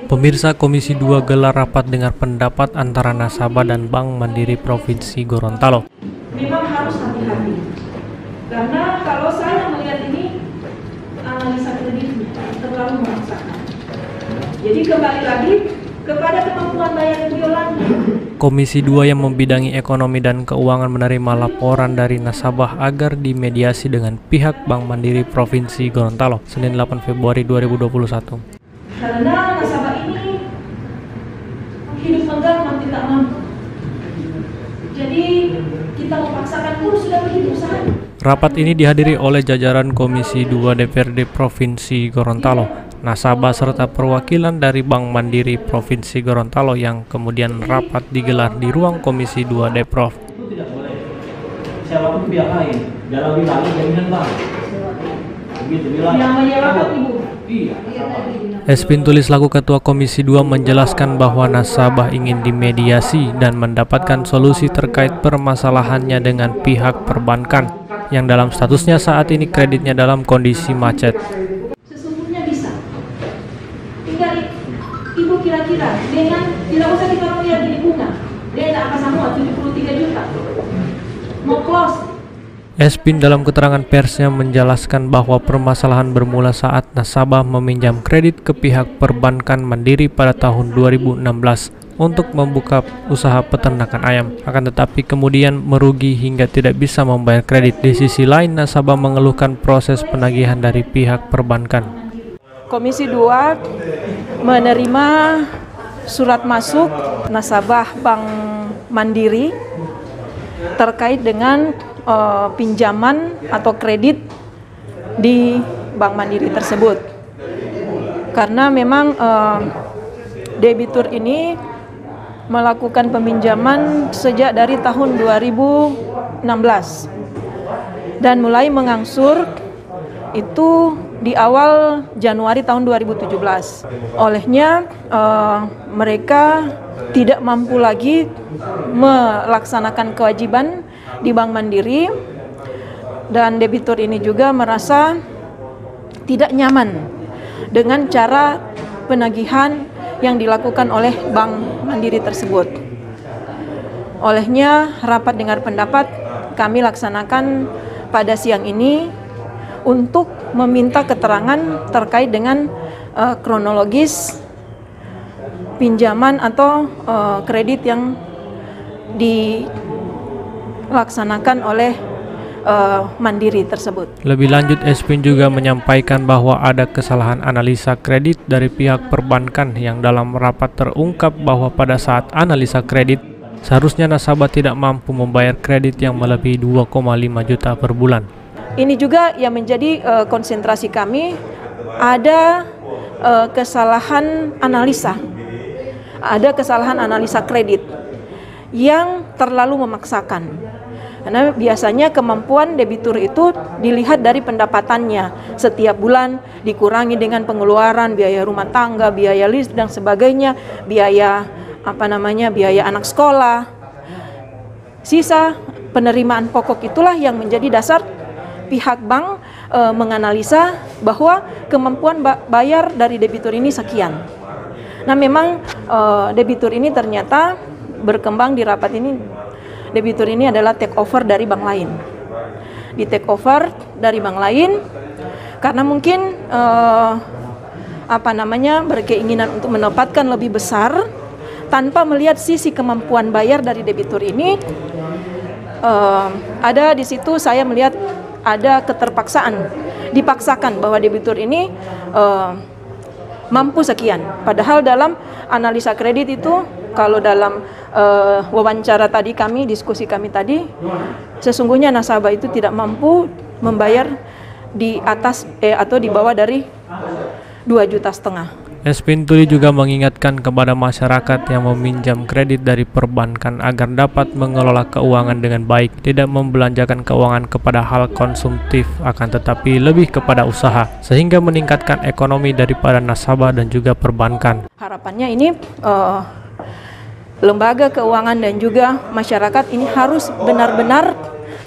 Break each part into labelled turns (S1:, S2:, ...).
S1: Pemirsa, Komisi 2 gelar rapat dengar pendapat antara nasabah dan Bank Mandiri Provinsi Gorontalo.
S2: Memang harus hati-hati, karena kalau saya melihat ini analisa kreditnya terlalu memaksakan. Jadi kembali lagi kepada kemampuan bayar violannya.
S1: Komisi 2 yang membidangi ekonomi dan keuangan menerima laporan dari nasabah agar dimediasi dengan pihak Bank Mandiri Provinsi Gorontalo, Senin 8 Februari 2021.
S2: Karena nasabah ini hidup enggan mau tidak mampu. Jadi kita memaksakan pun sudah begitu usaha.
S1: Rapat ini dihadiri oleh jajaran Komisi 2 DPRD Provinsi Gorontalo, nasabah serta perwakilan dari Bank Mandiri Provinsi Gorontalo yang kemudian rapat digelar di ruang Komisi 2 Deprov.
S3: Itu tidak boleh. Sewa itu pihak lain, dalam wilayah jaminan bank. Begitu wilayah.
S2: Yang menyewakan ibu.
S3: Iya.
S1: Espin Tulis laku Ketua Komisi 2 menjelaskan bahwa nasabah ingin dimediasi dan mendapatkan solusi terkait permasalahannya dengan pihak perbankan yang dalam statusnya saat ini kreditnya dalam kondisi macet.
S2: Sesungguhnya bisa. Tinggal ibu kira-kira dengan tidak usah ditaruh lihat di bunga. Dia apa semua 73 juta. Mau close.
S1: Espin dalam keterangan persnya menjelaskan bahwa permasalahan bermula saat nasabah meminjam kredit ke pihak perbankan Mandiri pada tahun 2016 untuk membuka usaha peternakan ayam, akan tetapi kemudian merugi hingga tidak bisa membayar kredit. Di sisi lain, nasabah mengeluhkan proses penagihan dari pihak perbankan.
S2: Komisi 2 menerima surat masuk nasabah Bank Mandiri terkait dengan pinjaman atau kredit di Bank Mandiri tersebut. Karena memang debitur ini melakukan peminjaman sejak dari tahun 2016 dan mulai mengangsur itu di awal Januari tahun 2017. Olehnya mereka tidak mampu lagi melaksanakan kewajiban di Bank Mandiri dan debitur ini juga merasa tidak nyaman dengan cara penagihan yang dilakukan oleh Bank Mandiri tersebut. Olehnya rapat dengar pendapat kami laksanakan pada siang ini untuk meminta keterangan terkait dengan kronologis pinjaman atau kredit yang dilaksanakan oleh Mandiri tersebut.
S1: Lebih lanjut, Espin juga menyampaikan bahwa ada kesalahan analisa kredit dari pihak perbankan yang dalam rapat terungkap bahwa pada saat analisa kredit seharusnya nasabah tidak mampu membayar kredit yang melebihi 2,5 juta per bulan.
S2: Ini juga yang menjadi konsentrasi kami, ada kesalahan analisa. Ada kesalahan analisa kredit yang terlalu memaksakan. Karena biasanya kemampuan debitur itu dilihat dari pendapatannya. Setiap bulan dikurangi dengan pengeluaran, biaya rumah tangga, biaya listrik dan sebagainya, biaya biaya anak sekolah. Sisa penerimaan pokok itulah yang menjadi dasar pihak bank menganalisa bahwa kemampuan bayar dari debitur ini sekian. Nah, memang debitur ini ternyata berkembang di rapat ini. Debitur ini adalah take over dari bank lain. Di take over dari bank lain karena mungkin berkeinginan untuk mendapatkan lebih besar tanpa melihat sisi kemampuan bayar dari debitur ini. Ada di situ saya melihat ada keterpaksaan, dipaksakan bahwa debitur ini mampu sekian. Padahal dalam analisa kredit itu, kalau dalam wawancara tadi kami, diskusi kami tadi, sesungguhnya nasabah itu tidak mampu membayar di atas atau di bawah dari 2,5 juta.
S1: Espin Tuli juga mengingatkan kepada masyarakat yang meminjam kredit dari perbankan agar dapat mengelola keuangan dengan baik, tidak membelanjakan keuangan kepada hal konsumtif, akan tetapi lebih kepada usaha, sehingga meningkatkan ekonomi daripada nasabah dan juga perbankan.
S2: Harapannya ini lembaga keuangan dan juga masyarakat ini harus benar-benar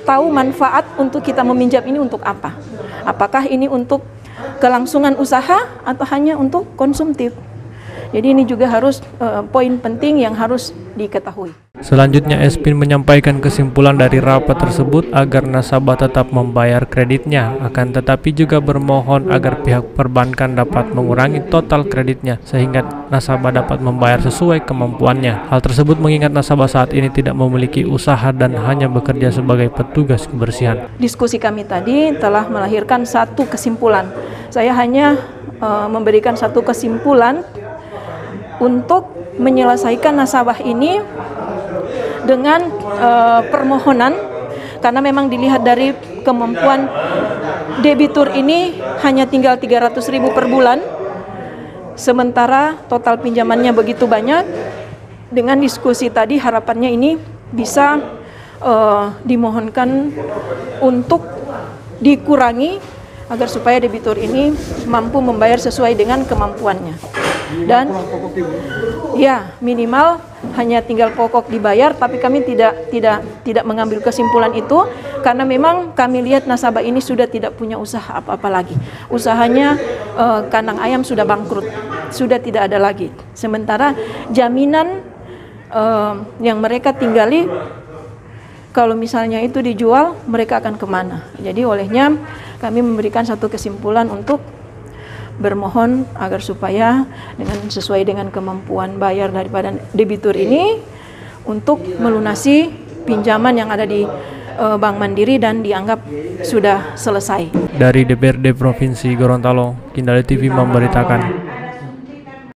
S2: tahu manfaat untuk kita meminjam ini untuk apa. Apakah ini untuk kelangsungan usaha atau hanya untuk konsumtif. Jadi ini juga harus poin penting yang harus diketahui.
S1: Selanjutnya, Espin menyampaikan kesimpulan dari rapat tersebut agar nasabah tetap membayar kreditnya, akan tetapi juga bermohon agar pihak perbankan dapat mengurangi total kreditnya sehingga nasabah dapat membayar sesuai kemampuannya. Hal tersebut mengingat nasabah saat ini tidak memiliki usaha dan hanya bekerja sebagai petugas kebersihan.
S2: Diskusi kami tadi telah melahirkan satu kesimpulan. Saya hanya memberikan satu kesimpulan untuk menyelesaikan nasabah ini dengan permohonan, karena memang dilihat dari kemampuan debitur ini hanya tinggal 300.000 per bulan, sementara total pinjamannya begitu banyak. Dengan diskusi tadi harapannya ini bisa dimohonkan untuk dikurangi agar supaya debitur ini mampu membayar sesuai dengan kemampuannya. Dan ya minimal hanya tinggal pokok dibayar, tapi kami tidak mengambil kesimpulan itu karena memang kami lihat nasabah ini sudah tidak punya usaha apa-apa lagi. Usahanya kandang ayam sudah bangkrut, sudah tidak ada lagi. Sementara jaminan yang mereka tinggali, kalau misalnya itu dijual, mereka akan kemana? Jadi olehnya kami memberikan satu kesimpulan untuk bermohon agar supaya sesuai dengan kemampuan bayar daripada debitur ini untuk melunasi pinjaman yang ada di Bank Mandiri dan dianggap sudah selesai.
S1: Dari DPRD Provinsi Gorontalo, Kindale TV memberitakan.